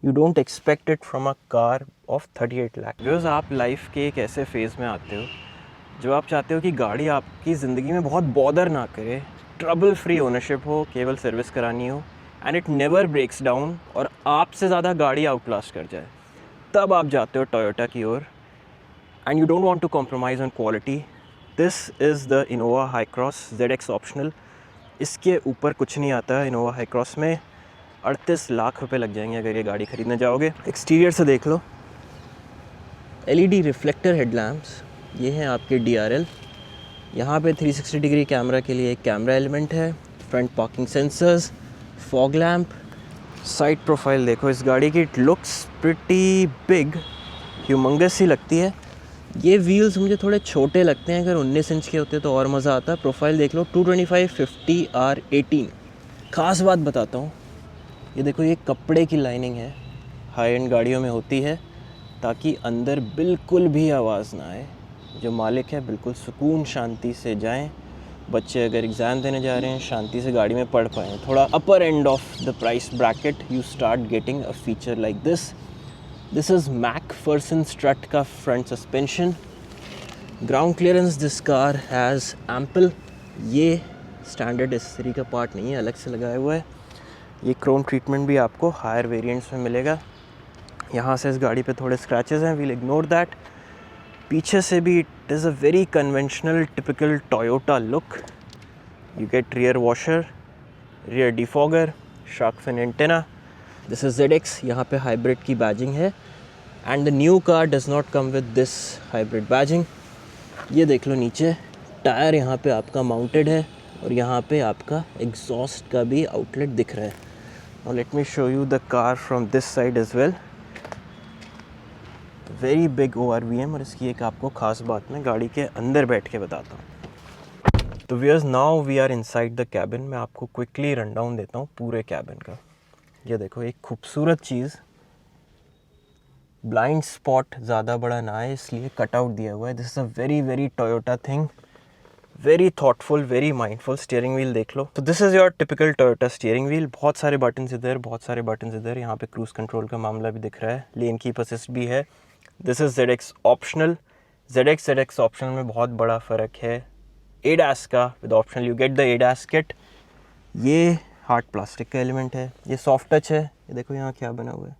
You don't expect it from a car of 38 lakh. Viewers, आप life के एक ऐसे फेज़ में आते हो जो आप चाहते हो कि गाड़ी आपकी ज़िंदगी में बहुत बॉदर ना करे, ट्रबल फ्री ओनरशिप हो, केवल सर्विस करानी हो and it never breaks down और आपसे ज़्यादा गाड़ी आउटलास्ट कर जाए। तब आप जाते हो टोयोटा की ओर and you don't want to compromise on quality. This is the Innova Hycross ZX optional. इसके ऊपर कुछ नहीं आता। इनोवा हाई क्रॉस में 38 लाख रुपए लग जाएंगे अगर ये गाड़ी ख़रीदने जाओगे। एक्सटीरियर से देख लो, LED रिफ्लेक्टर हेडलैम्प्स, ये हैं आपके DRL। यहाँ पे 360 डिग्री कैमरा के लिए एक कैमरा एलिमेंट है, front parking sensors, fog lamp. Side profile देखो इस गाड़ी की, it looks pretty big, humongous सी लगती है। ये व्हील्स मुझे थोड़े छोटे लगते हैं, अगर 19 इंच के होते तो और मज़ा आता। प्रोफाइल देख लो, 225 50 R18। ख़ास बात बताता हूँ, ये देखो ये कपड़े की लाइनिंग है, हाई एंड गाड़ियों में होती है ताकि अंदर बिल्कुल भी आवाज़ ना आए। जो मालिक है बिल्कुल सुकून शांति से जाएं। बच्चे अगर एग्ज़ाम देने जा रहे हैं शांति से गाड़ी में पढ़ पाएँ। थोड़ा upper end of the price bracket you start getting a feature like this. This is McPherson strut का front suspension. Ground clearance this car has ample. ये स्टैंडर्ड एसेसरी का पार्ट नहीं है, अलग से लगाया हुआ है। ये क्रोम ट्रीटमेंट भी आपको हायर वेरिएंट्स में मिलेगा। यहाँ से इस गाड़ी पे थोड़े स्क्रैचेस हैं, वील इग्नोर दैट। पीछे से भी it is a very conventional typical Toyota look. You get rear washer, rear defogger, shark fin antenna. This is ZX। यहाँ पे हाइब्रिड की बैजिंग है and the new car does not come with this hybrid badging. ये देख लो नीचे tyre यहाँ पे आपका माउंटेड है और यहाँ पे आपका एग्जॉस्ट का भी आउटलेट दिख रहा है। Now let me show you the car from this side as well. Very big ORVM, और इसकी एक आपको ख़ास बात मैं गाड़ी के अंदर बैठ के बताता हूँ। तो viewers, now we are inside the cabin. मैं आपको क्विकली रन डाउन देता हूँ पूरे कैबिन का। ये देखो एक खूबसूरत चीज़, ब्लाइंड स्पॉट ज़्यादा बड़ा ना है इसलिए कटआउट दिया हुआ है। This is a very very Toyota thing, very thoughtful, very mindful. Steering wheel देख लो, तो this is your typical Toyota steering wheel. बहुत सारे बटन्स इधर, बहुत सारे बटन्स इधर। यहाँ पे क्रूज़ कंट्रोल का मामला भी दिख रहा है, लेन कीप असिस्ट भी है। This is ZX optional. ZX optional में बहुत बड़ा फ़र्क है ADAS का। With optional you get the ADAS kit. ये हार्ड प्लास्टिक का एलिमेंट है, ये सॉफ्ट टच है। ये देखो यहाँ क्या बना हुआ है।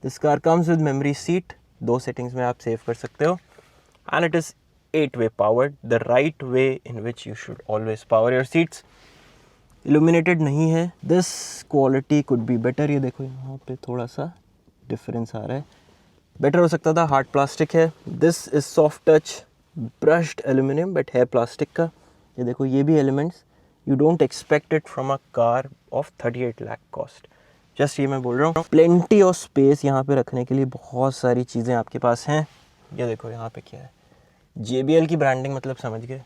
This car comes with memory seat, 2 settings में आप सेव कर सकते हो। And it is 8-way powered, the right way in which you should always power your seats. Illuminated नहीं है, this quality could be better। ये देखो यहाँ पे थोड़ा सा डिफरेंस आ रहा है, बेटर हो सकता था। हार्ड प्लास्टिक है। This is soft touch brushed aluminium but है प्लास्टिक का। ये देखो ये भी elements you don't expect it from a car of 38 lakh cost. Just ये मैं बोल रहा हूँ, प्लेंटी ऑफ स्पेस यहाँ पे रखने के लिए, बहुत सारी चीज़ें आपके पास हैं। ये देखो यहाँ पे क्या है, JBL की ब्रांडिंग, मतलब समझ गए।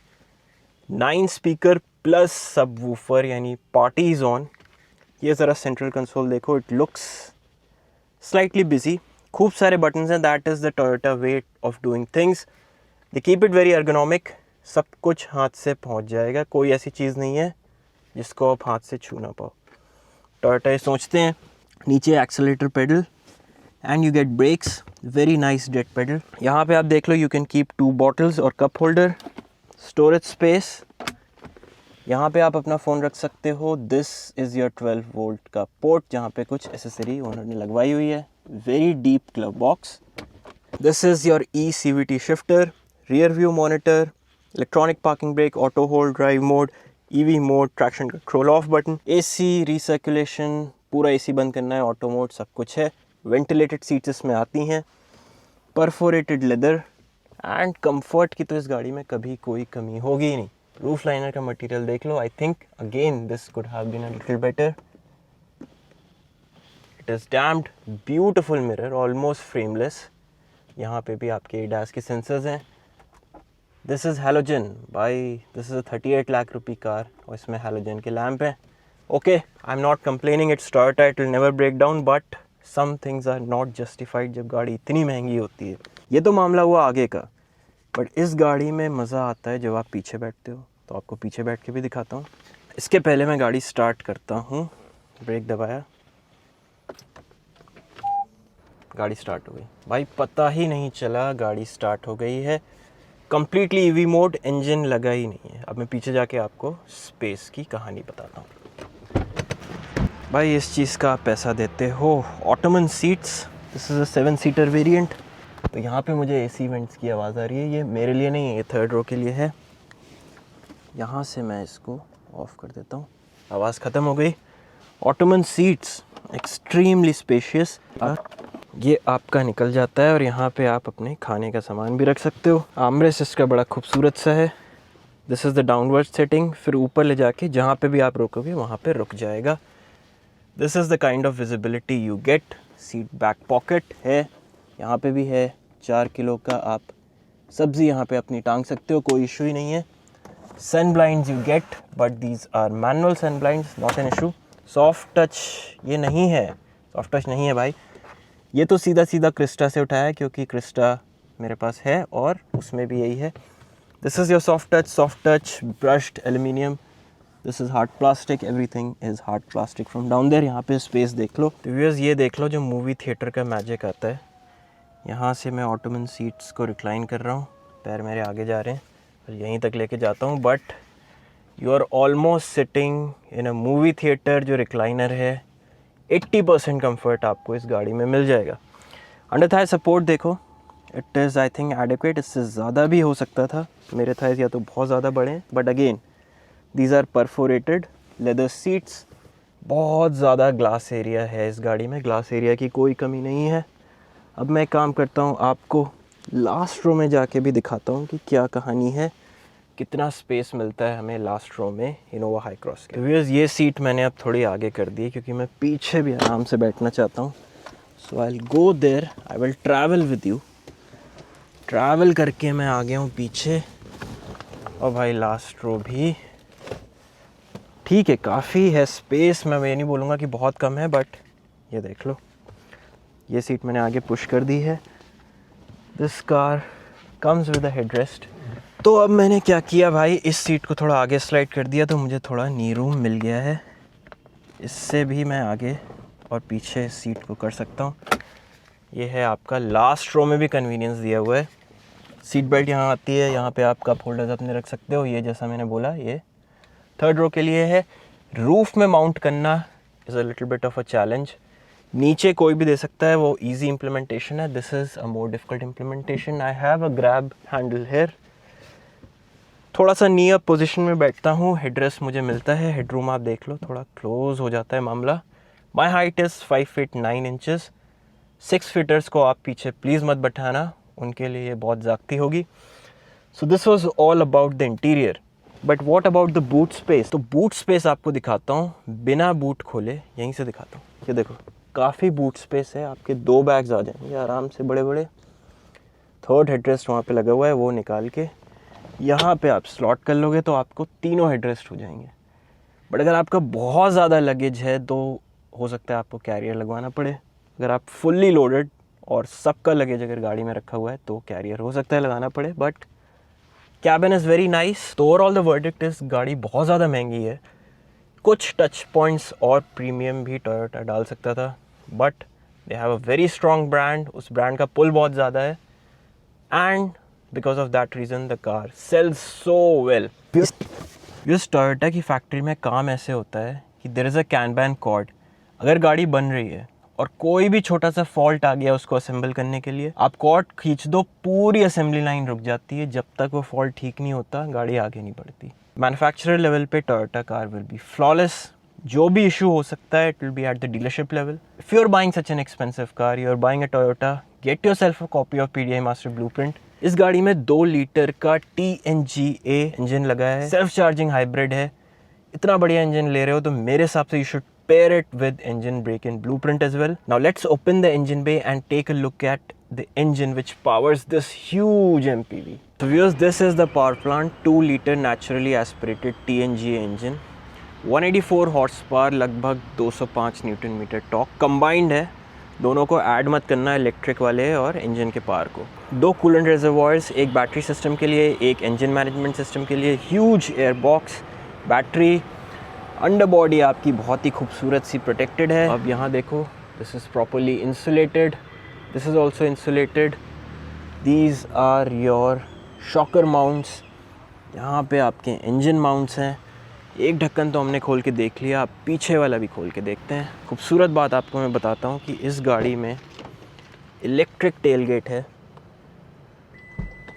9 स्पीकर प्लस सब वूफर, यानी पार्टीज ऑन। ये ज़रा सेंट्रल कंसोल देखो, इट लुक्स स्लाइटली बिजी। खूब सारे बटन्स हैं, that is the Toyota way of doing things. They keep it very ergonomic, सब कुछ हाथ से पहुंच जाएगा। कोई ऐसी चीज़ नहीं है जिसको आप हाथ से छू ना पाओ। टोयोटा ये सोचते हैं। नीचे accelerator pedal and you get brakes, very nice dead pedal. यहाँ पे आप देख लो, यू कैन कीप 2 बॉटल्स और कप होल्डर, स्टोरेज स्पेस। यहाँ पे आप अपना फ़ोन रख सकते हो। दिस इज़ योर 12 वोल्ट का पोर्ट जहाँ पे कुछ एसेसरी ओनर ने लगवाई हुई है। Very deep glove box. This is your eCVT shifter, rear view monitor, electronic parking brake, auto hold, drive mode, EV mode, traction control off button, AC recirculation, पूरा AC बंद करना है, ऑटो मोड, सब कुछ है। वेंटिलेटेड सीट्स इसमें आती हैं, परफोरेटेड लेदर एंड कंफर्ट की तो इस गाड़ी में कभी कोई कमी होगी ही नहीं। रूफ लाइनर का मटेरियल देख लो, I think again this could have been a little better. It is damned beautiful mirror, almost frameless. यहाँ पे भी आपके ADAS के सेंसर्स हैं। दिस इज़ हैलोजन भाई, this is a 38 lakh rupee car और इसमें हैलोजन के लैम्प हैं। Okay, I am not complaining, it's Toyota, it will never break down, but some things are not justified जब गाड़ी इतनी महंगी होती है। ये तो मामला हुआ आगे का, बट इस गाड़ी में मज़ा आता है जब आप पीछे बैठते हो। तो आपको पीछे बैठ के भी दिखाता हूँ। इसके पहले मैं गाड़ी स्टार्ट करता हूँ। ब्रेक दबाया, गाड़ी स्टार्ट हो गई भाई, पता ही नहीं चला गाड़ी स्टार्ट हो गई है। कम्प्लीटली ईवी मोड, इंजन लगा ही नहीं है। अब मैं पीछे जाके आपको स्पेस की कहानी बताता हूँ। भाई इस चीज़ का आप पैसा देते हो। Ottoman seats, this is a 7 seater variant. तो यहाँ पे मुझे AC वेंट्स की आवाज़ आ रही है, ये मेरे लिए नहीं है, ये थर्ड रो के लिए है। यहाँ से मैं इसको ऑफ कर देता हूँ, आवाज़ ख़त्म हो गई। ऑटोमन सीट्स एक्सट्रीमली स्पेशियस, ये आपका निकल जाता है और यहाँ पे आप अपने खाने का सामान भी रख सकते हो। आर्मरेस्ट इसका बड़ा खूबसूरत सा है। This is the downward setting, फिर ऊपर ले जाके जहाँ पे भी आप रोकोगे वहाँ पे रुक जाएगा। This is the kind of visibility you get. Seat back pocket है, यहाँ पे भी है। 4 किलो का आप सब्ज़ी यहाँ पे अपनी टांग सकते हो, कोई इशू ही नहीं है। Sun blinds you get, but these are manual sun blinds, not an issue. Soft touch ये नहीं है, सॉफ्ट टच नहीं है भाई, ये तो सीधा सीधा क्रिस्टा से उठाया है, क्योंकि क्रिस्टा मेरे पास है और उसमें भी यही है। This is your soft touch brushed aluminium. This is hard plastic, everything is hard plastic from down there. यहाँ पे स्पेस देख लो। तो व्यूअर्स ये देख लो जो मूवी थिएटर का मैजिक आता है। यहाँ से मैं ऑटोमन सीट्स को रिक्लाइन कर रहा हूँ, पैर मेरे आगे जा रहे हैं और यहीं तक लेके जाता हूँ, but you are almost sitting in a movie theatre. जो रिक्लाइनर है 80% कंफर्ट आपको इस गाड़ी में मिल जाएगा। अंडर थाई सपोर्ट देखो, it is I think adequate, इससे ज़्यादा भी हो सकता था। मेरे थाइज या तो बहुत ज़्यादा बड़े हैं, but again these are perforated leather seats. बहुत ज़्यादा ग्लास एरिया है इस गाड़ी में, ग्लास एरिया की कोई कमी नहीं है। अब मैं काम करता हूँ, आपको लास्ट रो में जाके भी दिखाता हूँ कि क्या कहानी है, कितना स्पेस मिलता है हमें लास्ट रो में इनोवा हाई क्रॉस के। व्यूअर्स ये सीट मैंने अब थोड़ी आगे कर दी है, क्योंकि मैं पीछे भी आराम से बैठना चाहता हूँ। So I will go there, I will travel with you. Travel करके मैं आ गया हूँ पीछे, और भाई लास्ट रो भी ठीक है, काफ़ी है स्पेस। मैं ये नहीं बोलूँगा कि बहुत कम है, बट ये देख लो, ये सीट मैंने आगे पुश कर दी है। This car comes with a headrest. तो अब मैंने क्या किया भाई, इस सीट को थोड़ा आगे स्लाइड कर दिया, तो मुझे थोड़ा नी रूम मिल गया है। इससे भी मैं आगे और पीछे सीट को कर सकता हूँ। ये है आपका लास्ट रो में भी कन्वीनियंस दिया हुआ है। सीट बेल्ट यहाँ आती है, यहाँ पे आप कप होल्डर्स अपने रख सकते हो। ये जैसा मैंने बोला, ये थर्ड रो के लिए है। रूफ़ में माउंट करना is a little bit of a challenge. नीचे कोई भी दे सकता है, वो इजी इम्प्लीमेंटेशन है। This is a more difficult implementation. I have a grab handle here, थोड़ा सा नी अप पोजीशन में बैठता हूँ। हेडरेस्ट मुझे मिलता है, हेडरूम आप देख लो, थोड़ा क्लोज हो जाता है मामला। My height is 5 feet 9 inches. 6 फीटर्स को आप पीछे प्लीज़ मत बैठाना, उनके लिए ये बहुत ज़्यादती होगी। So this was all about the interior, but what about the boot space. तो बूट स्पेस आपको दिखाता हूँ, बिना बूट खोले यहीं से दिखाता हूँ। ये देखो, काफ़ी बूट स्पेस है, आपके 2 बैग्स आ जाएंगे आराम से, बड़े बड़े। थर्ड हेडरेस्ट वहाँ पे लगा हुआ है, वो निकाल के यहाँ पे आप स्लॉट कर लोगे तो आपको तीनों हेडरेस्ट हो जाएंगे। बट अगर आपका बहुत ज़्यादा लगेज है तो हो सकता है आपको कैरियर लगवाना पड़े। अगर आप फुल्ली लोडेड और सबका लगेज अगर गाड़ी में रखा हुआ है तो कैरियर हो सकता है लगाना पड़े, but cabin is very nice. तो ओवरऑल द वर्डिक्ट इज़ गाड़ी बहुत ज़्यादा महंगी है। कुछ टच पॉइंट्स और प्रीमियम भी टोयोटा डाल सकता था, but they have a very strong brand, उस ब्रांड का पुल बहुत ज़्यादा है, and because of that reason the car sells so well. इस टोयोटा की फैक्ट्री में काम ऐसे होता है कि there is a Kanban cord। अगर गाड़ी बन रही है और कोई भी छोटा सा फॉल्ट आ गया उसको असेंबल करने के लिए, आप कॉर्ड खींच दो, पूरी असेंबली लाइन रुक जाती है। जब तक वो फॉल्ट ठीक नहीं होता गाड़ी आगे नहीं बढ़ती। मैन्युफैक्चरर लेवल पे Toyota car will be flawless. जो भी इशू हो सकता है it will be at the dealership level. If you are buying such an expensive car, you are buying a Toyota, get yourself a copy of PDI master blueprint. इस गाड़ी में 2 litre का TNGA engine लगा है, self charging hybrid है। इतना बढ़िया engine ले रहे हो तो मेरे हिसाब से you should pair it with engine brake and blueprint as well. Now let's open the engine bay and take a look at the engine which powers this huge MPV. So viewers, this is the power plant 2 liter naturally aspirated TNGA engine, 184 horse power, लगभग 205 Newton metre torque combined है। दोनों को add मत करना, electric वाले और engine के power को। 2 कूलेंट रिजर्वॉयर्स, एक बैटरी सिस्टम के लिए, एक इंजन मैनेजमेंट सिस्टम के लिए, huge air box, battery, under body आपकी बहुत ही खूबसूरत सी प्रोटेक्टेड है। अब यहाँ देखो, this is properly insulated, This is also insulated. These are your shocker mounts. यहाँ पे आपके इंजन माउंट्स हैं. एक ढक्कन तो हमने खोल के देख लिया, आप पीछे वाला भी खोल के देखते हैं. खूबसूरत बात आपको मैं बताता हूँ कि इस गाड़ी में इलेक्ट्रिक टेलगेट है.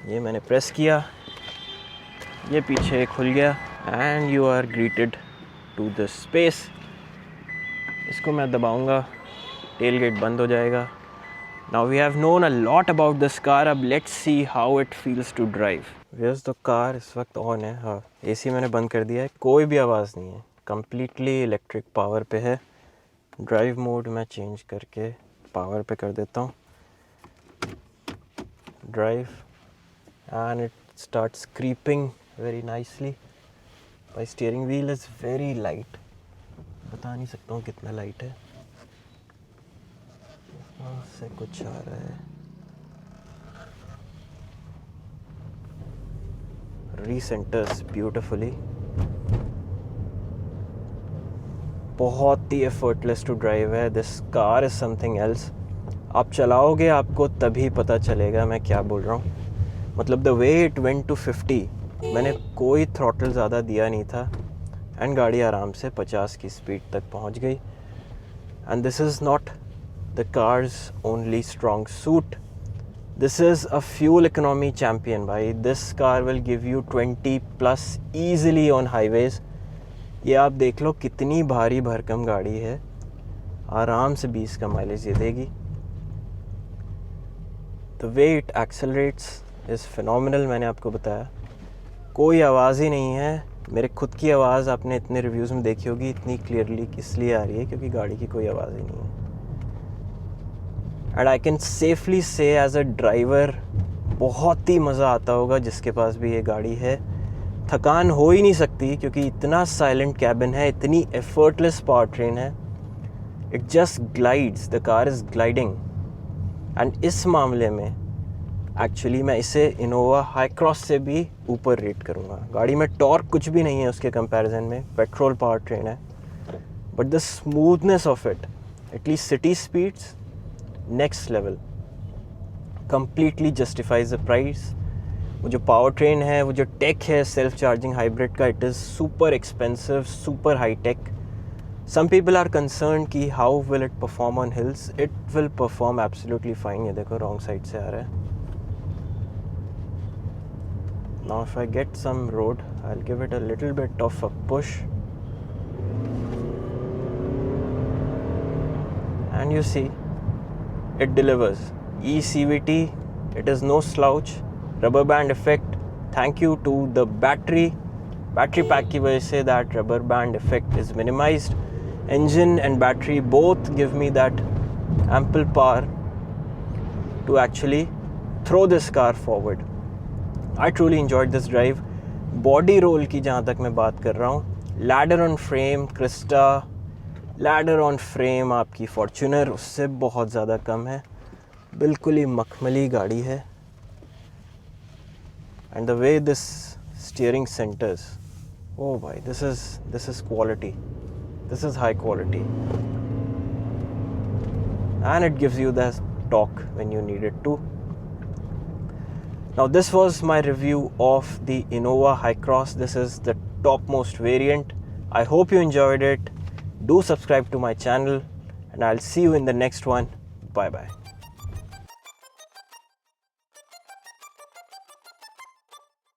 ये मैंने प्रेस किया, ये पीछे खुल गया and you are greeted to the space. इसको मैं दबाऊंगा, टेलगेट बंद हो जाएगा. Now we have known a lot about this car. अब let's see how it feels to drive. Where's the car इस वक्त ऑन है. हाँ, एसी मैंने बंद कर दिया है, कोई भी आवाज़ नहीं है, कम्प्लीटली इलेक्ट्रिक पावर पे है. ड्राइव मोड मैं चेंज करके पावर पे कर देता हूँ. Drive and it starts creeping very nicely. My steering wheel is very light. बता नहीं सकता हूँ कितना लाइट है. से कुछ आ रहा है. Recenters beautifully. बहुत ही effortless to drive है. This car is something else. आप चलाओगे आपको तभी पता चलेगा मैं क्या बोल रहा हूँ. मतलब the way it went to 50, मैंने कोई थ्रॉटल ज़्यादा दिया नहीं था एंड गाड़ी आराम से 50 की स्पीड तक पहुंच गई. And this is not the car's only strong suit, this is a fuel economy champion भाई. This car will give you 20+ easily on highways. ये आप देख लो कितनी भारी भरकम गाड़ी है, आराम से 20 का माइलेज ये देगी. The way it accelerates is phenomenal. मैंने आपको बताया कोई आवाज़ ही नहीं है. मेरे खुद की आवाज़ आपने इतने रिव्यूज़ में देखी होगी, इतनी क्लियरली इसलिए आ रही है क्योंकि गाड़ी की कोई आवाज़ ही नहीं है. एंड आई कैन सेफली से एज अ ड्राइवर बहुत ही मज़ा आता होगा जिसके पास भी ये गाड़ी है. थकान हो ही नहीं सकती क्योंकि इतना साइलेंट कैबिन है, इतनी एफर्टलेस पावर ट्रेन है. It just glides, the car is gliding. And इस मामले में एक्चुअली मैं इसे इनोवा हाई क्रॉस से भी ऊपर रेट करूँगा. गाड़ी में टॉर्क कुछ भी नहीं है उसके कंपैरिजन में, पेट्रोल पावर ट्रेन है, but the smoothness of it, at least city speeds, next level, completely justifies the price. वो जो पावर ट्रेन है, वो जो टेक है सेल्फ चार्जिंग हाइब्रिड का, it is super expensive, super high tech. Some people are concern कि how will it perform on hills. It will perform absolutely fine. ये देखो रॉन्ग साइड से आ रहा है. Now if I get some road, I'll give it a little bit of a push. And you see, it delivers. eCVT, it is no slouch. Rubber band effect, thank you to the battery pack की वजह से that rubber band effect is minimized. Engine and battery both give me that ample power to actually throw this car forward. I truly enjoyed this drive. Body roll की जहाँ तक मैं बात कर रहा हूँ, ladder on frame Crysta, ladder on frame आपकी Fortuner उससे बहुत ज़्यादा कम है. बिल्कुल ही मखमली गाड़ी है. And the way this steering centers, ओ भाई, this is quality, this is high quality. And it gives you the torque when you need it to. Now this was my review of the Innova Hycross. This is the topmost variant. I hope you enjoyed it. Do subscribe to my channel and I'll see you in the next one. Bye bye.